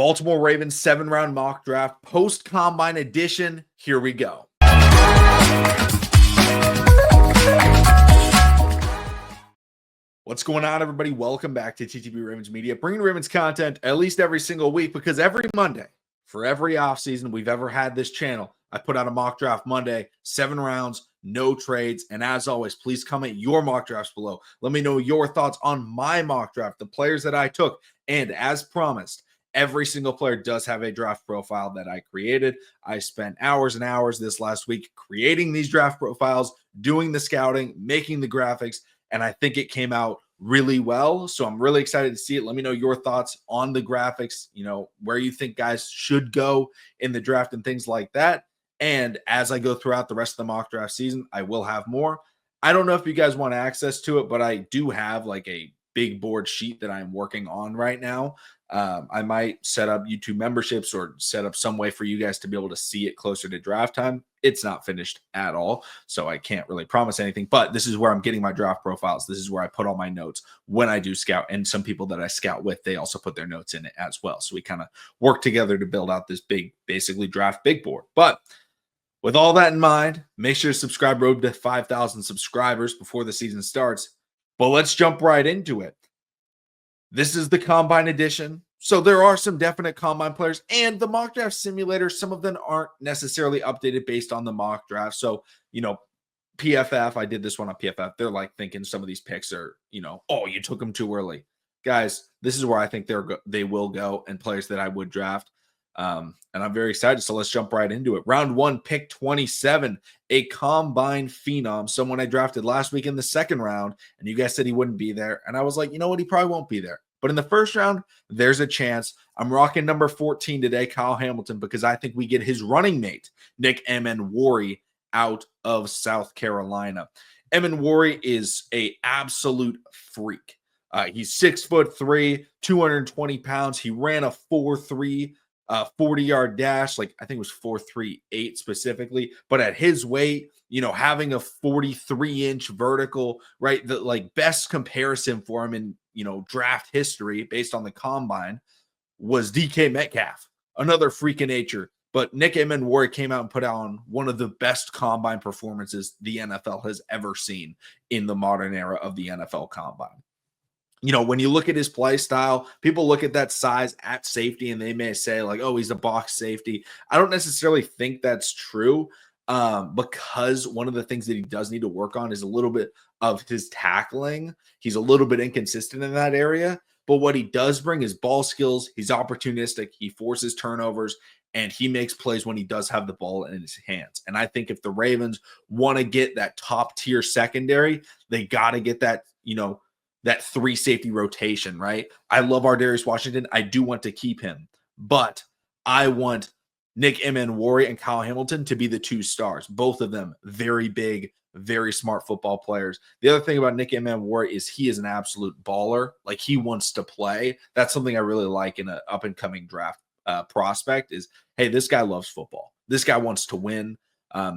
Baltimore Ravens 7-round mock draft, post-combine edition. Here we go. What's going on, everybody? Welcome back to TTB Ravens Media, bringing Ravens content at least every single week, because every Monday, for every offseason we've ever had this channel, I put out a mock draft Monday, 7 rounds, no trades. And as always, please comment your mock drafts below. Let me know your thoughts on my mock draft, the players that I took. And as promised, every single player does have a draft profile that I created. I spent hours and hours this last week creating these draft profiles, doing the scouting, making the graphics, and I think it came out really well. So I'm really excited to see it. Let me know your thoughts on the graphics, where you think guys should go in the draft and things like that. And as I go throughout the rest of the mock draft season, I will have more. I don't know if you guys want access to it, but I do have like a big board sheet that I'm working on right now. I might set up YouTube memberships or set up some way for you guys to be able to see it closer to draft time. It's not finished at all, so I can't really promise anything, but this is where I'm getting my draft profiles. This is where I put all my notes when I do scout, and some people that I scout with, they also put their notes in it as well. So we kind of work together to build out this big, basically draft big board. But with all that in mind, make sure to subscribe. Road to 5,000 subscribers before the season starts. But let's jump right into it. This is the Combine edition. So there are some definite Combine players, and the mock draft simulator, some of them aren't necessarily updated based on the mock draft. So, PFF, I did this one on PFF. They're like thinking some of these picks are, oh, you took them too early. Guys, this is where I think they will go, and players that I would draft. And I'm very excited. So let's jump right into it. Round 1, pick 27, a Combine phenom, someone I drafted last week in the second round, and you guys said he wouldn't be there. And I was like, you know what? He probably won't be there. But in the first round, there's a chance. I'm rocking number 14 today, Kyle Hamilton, because I think we get his running mate, Nick Emmanwori, out of South Carolina. Emmanwori is a absolute freak. He's 6'3", 220 pounds. He ran a 4.3 40-yard dash, like I think it was 4.38 specifically, but at his weight, having a 43-inch vertical, right? The like best comparison for him in, draft history based on the combine was DK Metcalf, another freak of nature. But Nick Emmanwori came out and put on one of the best combine performances the NFL has ever seen in the modern era of the NFL combine. When you look at his play style, people look at that size at safety and they may say like, oh, he's a box safety. I don't necessarily think that's true because one of the things that he does need to work on is a little bit of his tackling. He's a little bit inconsistent in that area, but what he does bring is ball skills. He's opportunistic. He forces turnovers, and he makes plays when he does have the ball in his hands. And I think if the Ravens want to get that top tier secondary, they got to get that, that 3 safety rotation, right? I love Darius Washington. I do want to keep him, but I want Nick Emmanwori and Kyle Hamilton to be the 2 stars. Both of them very big, very smart football players. The other thing about Nick Emmanwori is he is an absolute baller. Like, he wants to play. That's something I really like in an up-and-coming draft prospect is, hey, this guy loves football. This guy wants to win.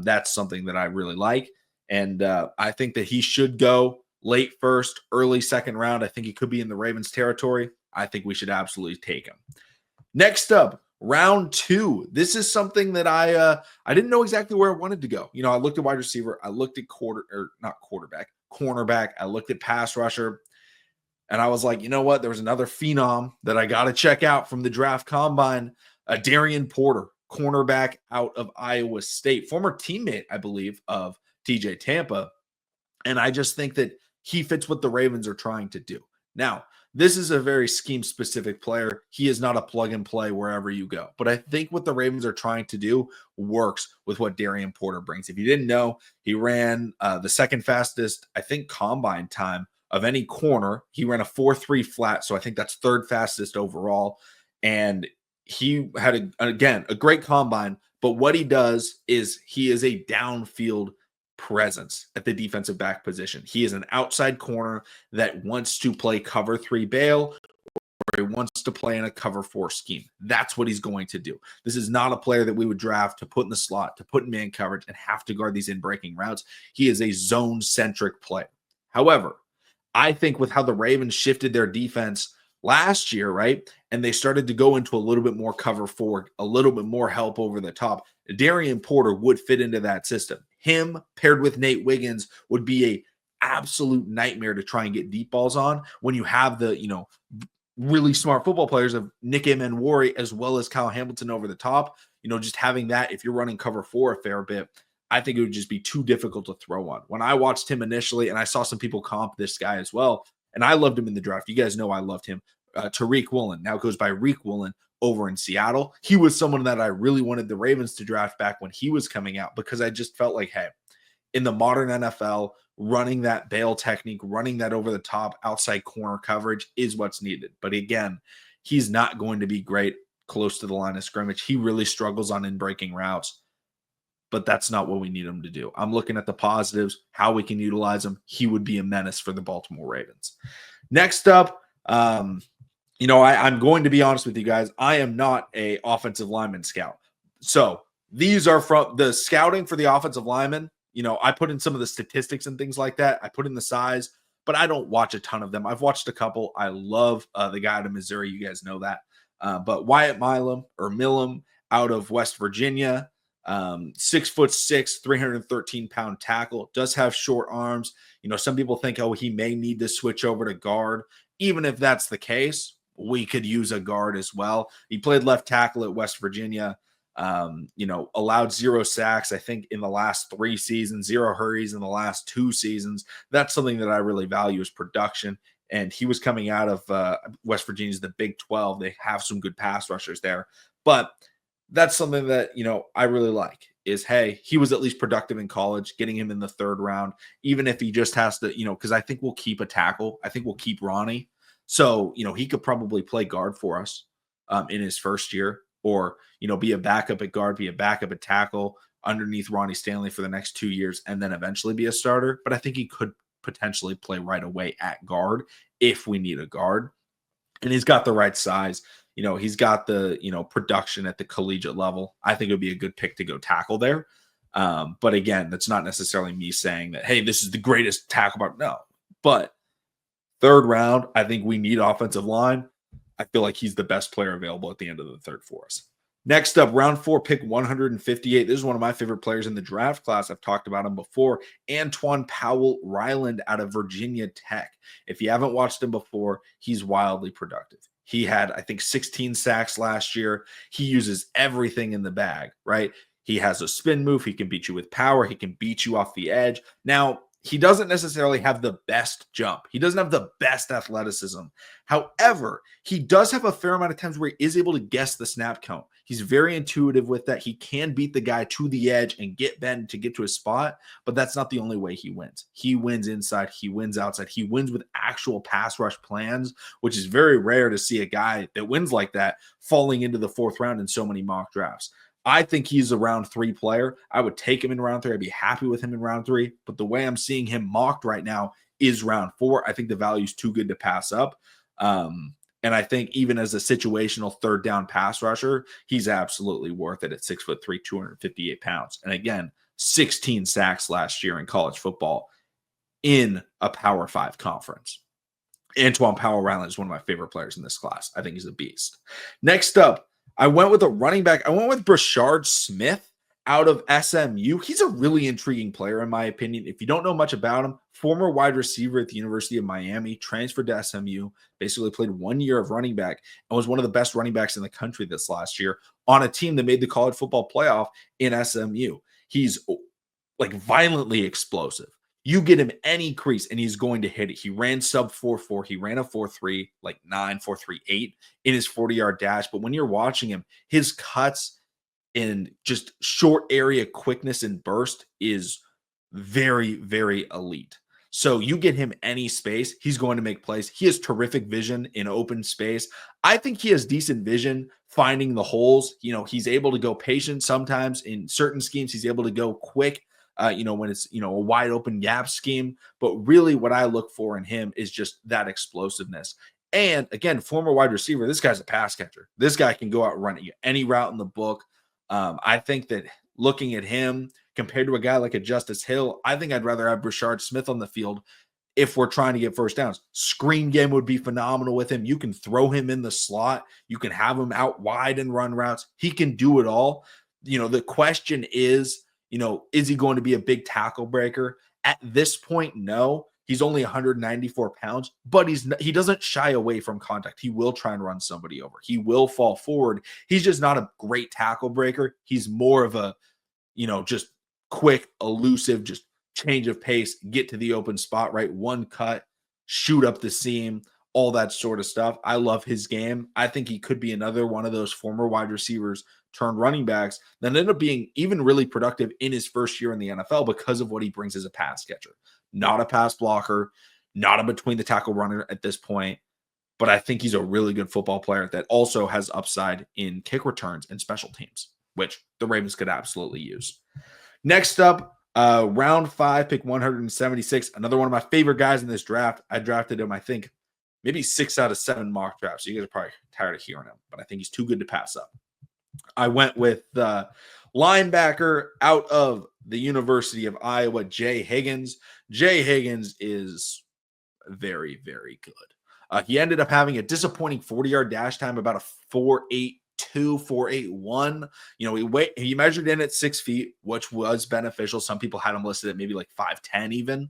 That's something that I really like. And I think that he should go late first, early second round. I think he could be in the Ravens territory. I think we should absolutely take him. Next up, round 2. This is something that I didn't know exactly where I wanted to go. I looked at wide receiver. I looked at cornerback. I looked at pass rusher. And I was like, you know what? There was another phenom that I got to check out from the draft combine, Darian Porter, cornerback out of Iowa State, former teammate, I believe, of TJ Tampa. And I just think that he fits what the Ravens are trying to do. Now, this is a very scheme-specific player. He is not a plug-and-play wherever you go. But I think what the Ravens are trying to do works with what Darian Porter brings. If you didn't know, he ran the second fastest, I think, combine time of any corner. He ran a 4.3 flat, so I think that's 3rd fastest overall. And he had, a great combine. But what he does is he is a downfield presence at the defensive back position. He is an outside corner that wants to play cover 3 bail, or he wants to play in a cover 4 scheme. That's what he's going to do. This is not a player that we would draft to put in the slot, to put in man coverage and have to guard these in-breaking routes. He is a zone-centric player. However, I think with how the Ravens shifted their defense last year, right? And they started to go into a little bit more cover four, a little bit more help over the top. Darian Porter would fit into that system. Him paired with Nate Wiggins would be a absolute nightmare to try and get deep balls on when you have the, really smart football players of Nick Emmanwori as well as Kyle Hamilton over the top. Just having that, if you're running cover four a fair bit, I think it would just be too difficult to throw on. When I watched him initially, and I saw some people comp this guy as well, and I loved him in the draft. You guys know I loved him. Tariq Woolen now goes by Reek Woolen over in Seattle. He was someone that I really wanted the Ravens to draft back when he was coming out because I just felt like, hey, in the modern NFL, running that bail technique, running that over the top outside corner coverage is what's needed. But again, he's not going to be great close to the line of scrimmage. He really struggles on in-breaking routes, but that's not what we need him to do. I'm looking at the positives, how we can utilize him. He would be a menace for the Baltimore Ravens. Next up, I'm going to be honest with you guys. I am not a offensive lineman scout. So these are from the scouting for the offensive lineman. I put in some of the statistics and things like that. I put in the size, but I don't watch a ton of them. I've watched a couple. I love the guy out of Missouri. You guys know that. But Wyatt Millam out of West Virginia, 6'6", 313-pound tackle, does have short arms. Some people think, oh, he may need to switch over to guard. Even if that's the case, we could use a guard as well. He played left tackle at West Virginia. Allowed 0 sacks, I think, in the last 3 seasons, 0 hurries in the last 2 seasons. That's something that I really value is production. And he was coming out of West Virginia's the Big 12. They have some good pass rushers there. But that's something that, I really like is, hey, he was at least productive in college, getting him in the 3rd round, even if he just has to, because I think we'll keep a tackle. I think we'll keep Ronnie. So, he could probably play guard for us in his first year. Or, be a backup at guard, be a backup at tackle underneath Ronnie Stanley for the next 2 years, and then eventually be a starter. But I think he could potentially play right away at guard if we need a guard. And he's got the right size. He's got the, production at the collegiate level. I think it would be a good pick to go tackle there. But again, that's not necessarily me saying that, hey, this is the greatest tackle. No. But 3rd round, I think we need offensive line. I feel like he's the best player available at the end of the 3rd for us. Next up, round 4, pick 158. This is one of my favorite players in the draft class. I've talked about him before. Antoine Powell-Ryland out of Virginia Tech. If you haven't watched him before, he's wildly productive. He had, I think, 16 sacks last year. He uses everything in the bag, right? He has a spin move. He can beat you with power. He can beat you off the edge. Now, he doesn't necessarily have the best jump. He doesn't have the best athleticism. However, he does have a fair amount of times where he is able to guess the snap count. He's very intuitive with that. He can beat the guy to the edge and get bent to get to a spot, but that's not the only way he wins. He wins inside. He wins outside. He wins with actual pass rush plans, which is very rare to see a guy that wins like that falling into the 4th round in so many mock drafts. I think he's a round 3 player. I would take him in round 3. I'd be happy with him in round 3. But the way I'm seeing him mocked right now is round 4. I think the value is too good to pass up. And I think even as a situational 3rd down pass rusher, he's absolutely worth it at 6'3", 258 pounds. And again, 16 sacks last year in college football in a Power 5 conference. Antoine Powell-Ryland is one of my favorite players in this class. I think he's a beast. Next up, I went with a running back. I went with Brashard Smith out of SMU. He's a really intriguing player, in my opinion. If you don't know much about him, former wide receiver at the University of Miami, transferred to SMU, basically played 1 year of running back, and was one of the best running backs in the country this last year on a team that made the college football playoff in SMU. He's like violently explosive. You get him any crease and he's going to hit it. He ran sub 4.4. He ran a 4.3, like 9.438 in his 40-yard dash. But when you're watching him, his cuts and just short area quickness and burst is very, very elite. So you get him any space, he's going to make plays. He has terrific vision in open space. I think he has decent vision finding the holes. He's able to go patient sometimes in certain schemes. He's able to go quick. When it's, a wide open gap scheme. But really what I look for in him is just that explosiveness. And again, former wide receiver, this guy's a pass catcher. This guy can go out running any route in the book. I think that looking at him compared to a guy like a Justice Hill, I think I'd rather have Brashard Smith on the field if we're trying to get first downs. Screen game would be phenomenal with him. You can throw him in the slot. You can have him out wide and run routes. He can do it all. The question is, is he going to be a big tackle breaker? At this point, no. He's only 194 pounds, but he doesn't shy away from contact. He will try and run somebody over. He will fall forward. He's just not a great tackle breaker. He's more of a, just quick, elusive, just change of pace, get to the open spot, right? One cut, shoot up the seam, all that sort of stuff. I love his game. I think he could be another one of those former wide receivers turned running backs that ended up being even really productive in his first year in the NFL because of what he brings as a pass catcher. Not a pass blocker, not a between the tackle runner at this point, but I think he's a really good football player that also has upside in kick returns and special teams, which the Ravens could absolutely use. Next up, round 5, pick 176. Another one of my favorite guys in this draft. I drafted him, I think, maybe 6 out of 7 mock drafts. So you guys are probably tired of hearing him, but I think he's too good to pass up. I went with the linebacker out of the University of Iowa, Jay Higgins. Jay Higgins is very, very good. He ended up having a disappointing 40-yard dash time, about a 4.82, 4.81. He measured in at 6 feet, which was beneficial. Some people had him listed at maybe like 5'10 even.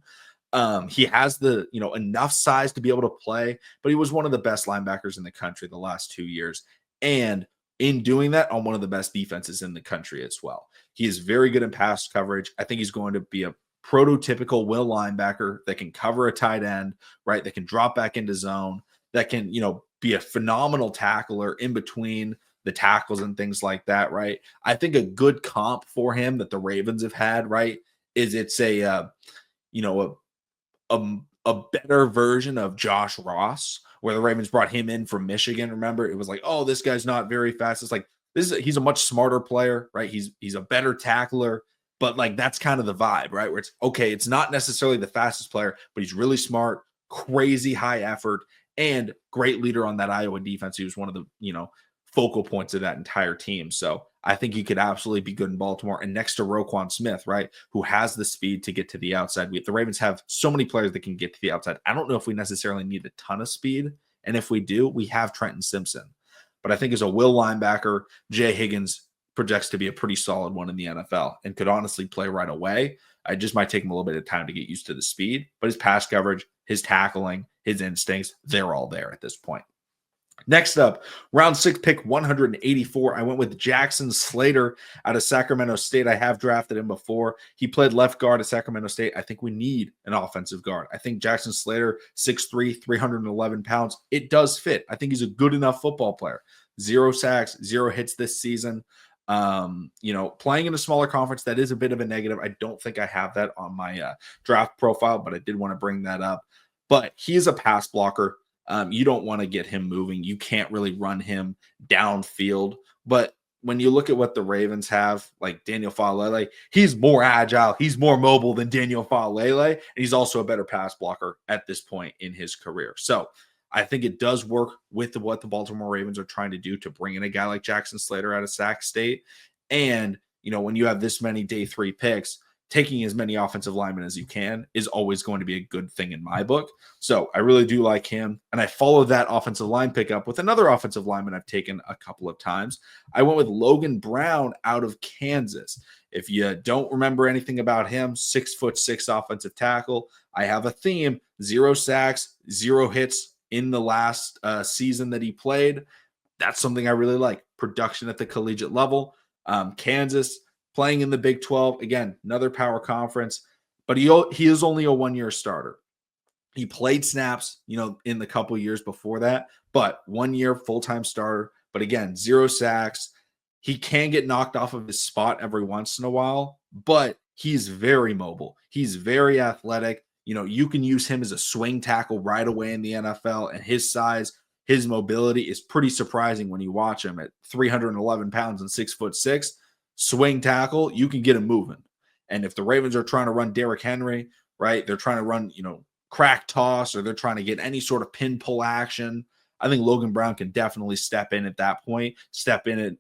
He has the, enough size to be able to play, but he was one of the best linebackers in the country the last 2 years. And in doing that, on one of the best defenses in the country as well. He is very good in pass coverage. I think he's going to be a prototypical will linebacker that can cover a tight end, right? That can drop back into zone, that can, be a phenomenal tackler in between the tackles and things like that, right? I think a good comp for him that the Ravens have had, right, is it's a better version of Josh Ross, where the Ravens brought him in from Michigan. Remember, it was like, oh, this guy's not very fast. It's like, he's a much smarter player, right? He's a better tackler, but like that's kind of the vibe, right? Where it's okay, it's not necessarily the fastest player, but he's really smart, crazy high effort, and great leader on that Iowa defense. He was one of the, focal points of that entire team. So I think he could absolutely be good in Baltimore. And next to Roquan Smith, right, who has the speed to get to the outside. The Ravens have so many players that can get to the outside. I don't know if we necessarily need a ton of speed. And if we do, we have Trenton Simpson. But I think as a will linebacker, Jay Higgins projects to be a pretty solid one in the NFL and could honestly play right away. I just might take him a little bit of time to get used to the speed. But his pass coverage, his tackling, his instincts, they're all there at this point. Next up, round 6, pick 184. I went with Jackson Slater out of Sacramento State. I have drafted him before. He played left guard at Sacramento State. I think we need an offensive guard. I think Jackson Slater, 6'3", 311 pounds. It does fit. I think he's a good enough football player. 0 sacks, 0 hits this season. Playing in a smaller conference, that is a bit of a negative. I don't think I have that on my draft profile, but I did want to bring that up. But he's a pass blocker. You don't want to get him moving. You can't really run him downfield. But when you look at what the Ravens have, like Daniel Faalele, he's more agile. He's more mobile than Daniel Faalele. And he's also a better pass blocker at this point in his career. So I think it does work with what the Baltimore Ravens are trying to do to bring in a guy like Jackson Slater out of Sac State. And, when you have this many day 3 picks, taking as many offensive linemen as you can is always going to be a good thing in my book. So I really do like him. And I followed that offensive line pickup with another offensive lineman I've taken a couple of times. I went with Logan Brown out of Kansas. If you don't remember anything about him, 6'6" offensive tackle. I have a theme: 0 sacks, 0 hits in the last season that he played. That's something I really like. Production at the collegiate level. Kansas, playing in the Big 12, again, another power conference, but he is only a 1-year starter. He played snaps, in the couple years before that, but 1 year full-time starter. But again, 0 sacks. He can get knocked off of his spot every once in a while, but he's very mobile. He's very athletic. You can use him as a swing tackle right away in the NFL, and his size, his mobility is pretty surprising when you watch him at 311 pounds and 6'6". Swing tackle, you can get him moving. And if the Ravens are trying to run Derrick Henry, right, they're trying to run, crack toss, or they're trying to get any sort of pin pull action, I think Logan Brown can definitely step in at that point, step in at,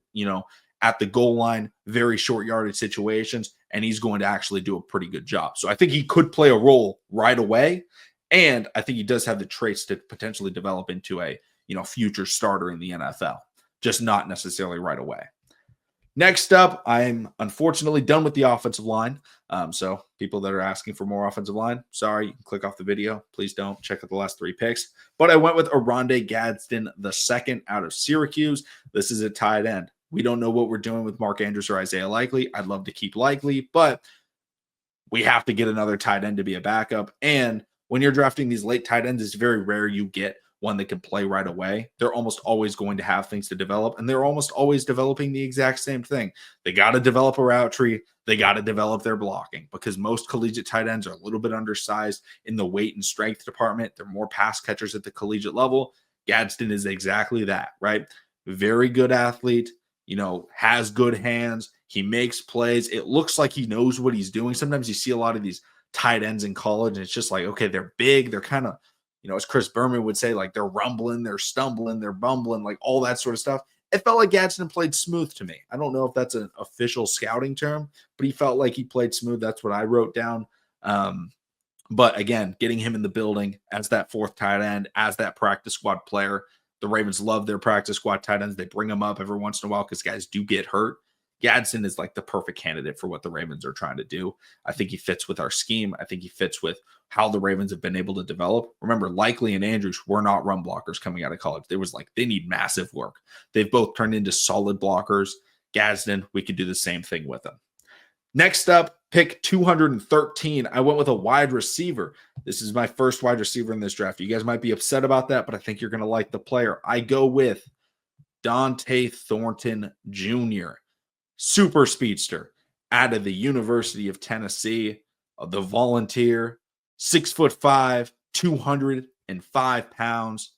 at the goal line, very short yardage situations, and he's going to actually do a pretty good job. So I think he could play a role right away. And I think he does have the traits to potentially develop into a, future starter in the NFL, just not necessarily right away. Next up, I'm unfortunately done with the offensive line. So people that are asking for more offensive line, sorry, you can click off the video. Please don't check out the last 3 picks. But I went with Oronde Gadsden II out of Syracuse. This is a tight end. We don't know what we're doing with Mark Andrews or Isaiah Likely. I'd love to keep Likely, but we have to get another tight end to be a backup. And when you're drafting these late tight ends, it's very rare you get one that can play right away. They're almost always going to have things to develop, and they're almost always developing the exact same thing. They got to develop a route tree. They got to develop their blocking, because most collegiate tight ends are a little bit undersized in the weight and strength department. They're more pass catchers at the collegiate level. Gadsden is exactly that, right? Very good athlete, has good hands. He makes plays. It looks like he knows what he's doing. Sometimes you see a lot of these tight ends in college, and it's just like, okay, they're big. They're kind of, as Chris Berman would say, like they're rumbling, they're stumbling, they're bumbling, like all that sort of stuff. It felt like Gadsden played smooth to me. I don't know if that's an official scouting term, but he felt like he played smooth. That's what I wrote down. But again, getting him in the building as that 4th tight end, as that practice squad player. The Ravens love their practice squad tight ends. They bring them up every once in a while because guys do get hurt. Gadsden is like the perfect candidate for what the Ravens are trying to do. I think he fits with our scheme. I think he fits with how the Ravens have been able to develop. Remember, Likely and Andrews were not run blockers coming out of college. They need massive work. They've both turned into solid blockers. Gadsden, we could do the same thing with him. Next up, pick 213. I went with a wide receiver. This is my first wide receiver in this draft. You guys might be upset about that, but I think you're going to like the player. I go with Dante Thornton Jr., super speedster out of the University of Tennessee, the Volunteer, 6'5", 205 pounds,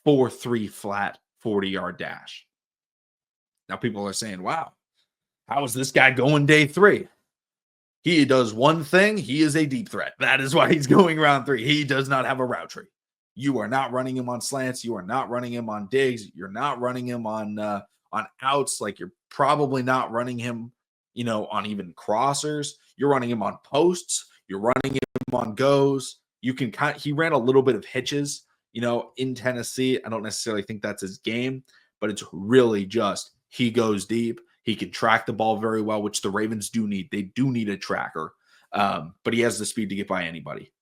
4.3 flat, 40-yard dash. Now people are saying, wow, how is this guy going day 3? He does one thing. He is a deep threat. That is why he's going round 3. He does not have a route tree. You are not running him on slants. You are not running him on digs. You're not running him on outs. Like, you're probably not running him, on even crossers. You're running him on posts. You're running him on goes. He ran a little bit of hitches, in Tennessee. I don't necessarily think that's his game, but it's really just he goes deep. He can track the ball very well, which the Ravens do need. They do need a tracker, but he has the speed to get by anybody,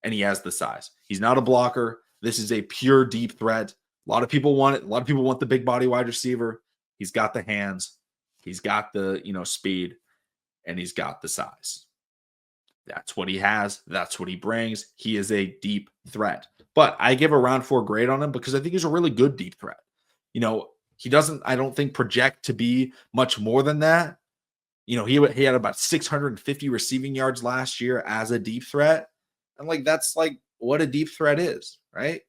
and he has the size. He's not a blocker. This is a pure deep threat. A lot of people want it. A lot of people want the big body wide receiver. He's got the hands. He's got the, speed, and he's got the size. That's what he has. That's what he brings. He is a deep threat. But I give a round 4 grade on him because I think he's a really good deep threat. He doesn't, I don't think, project to be much more than that. He had about 650 receiving yards last year as a deep threat. And that's what a deep threat is, right?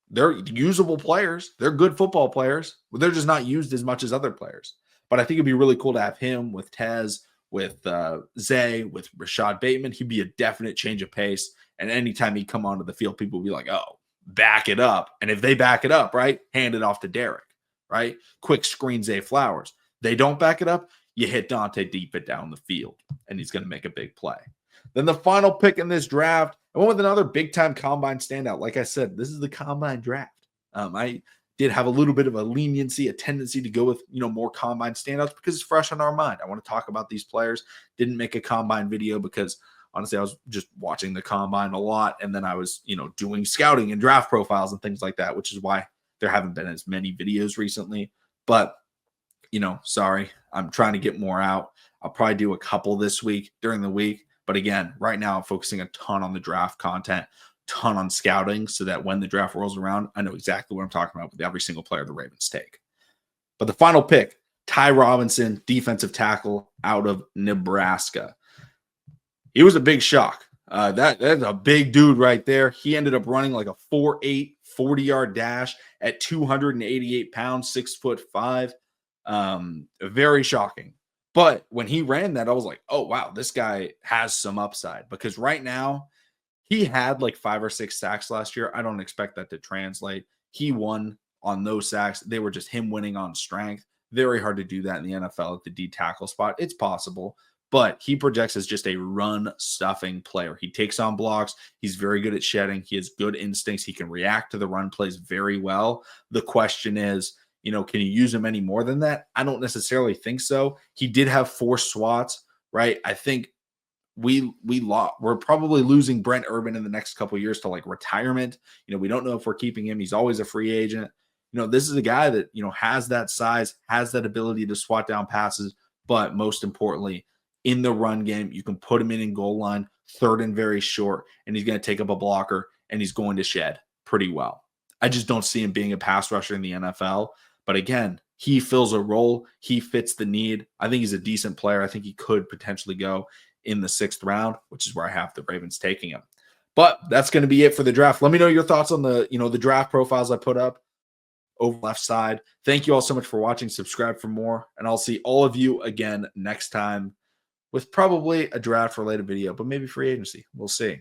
They're usable players. They're good football players, but they're just not used as much as other players. But I think it'd be really cool to have him with Tez, with Zay, with Rashad Bateman. He'd be a definite change of pace. And anytime he'd come onto the field, people would be like, oh, back it up. And if they back it up, right, hand it off to Derek, right? Quick screen Zay Flowers. They don't back it up, you hit Dante deep it down the field, and he's going to make a big play. Then the final pick in this draft, I went with another big-time combine standout. Like I said, this is the combine draft. I did have a little bit of a leniency, a tendency to go with, more combine standouts because it's fresh on our mind. I want to talk about these players. Didn't make a combine video because, honestly, I was just watching the combine a lot, and then I was, doing scouting and draft profiles and things like that, which is why there haven't been as many videos recently. But, sorry, I'm trying to get more out. I'll probably do a couple this week during the week. But again, right now I'm focusing a ton on the draft content, ton on scouting, so that when the draft rolls around, I know exactly what I'm talking about with every single player the Ravens take. But the final pick, Ty Robinson, defensive tackle out of Nebraska. He was a big shock. That's a big dude right there. He ended up running like a 4.8 40-yard dash at 288 pounds, 6'5". Very shocking. But when he ran that, I was like, oh, wow, this guy has some upside, because right now he had like 5 or 6 sacks last year. I don't expect that to translate. He won on those sacks. They were just him winning on strength. Very hard to do that in the NFL at the D tackle spot. It's possible, but he projects as just a run-stuffing player. He takes on blocks. He's very good at shedding. He has good instincts. He can react to the run plays very well. The question is, can you use him any more than that? I don't necessarily think so. He did have 4 swats, right? I think we're probably losing Brent Urban in the next couple of years to like retirement. We don't know if we're keeping him. He's always a free agent. This is a guy that, has that size, has that ability to swat down passes, but most importantly, in the run game, you can put him in goal line, third and very short, and he's going to take up a blocker and he's going to shed pretty well. I just don't see him being a pass rusher in the NFL. But again, he fills a role. He fits the need. I think he's a decent player. I think he could potentially go in the 6th round, which is where I have the Ravens taking him. But that's going to be it for the draft. Let me know your thoughts on the, the draft profiles I put up over left side. Thank you all so much for watching. Subscribe for more, and I'll see all of you again next time with probably a draft related video, but maybe free agency. We'll see.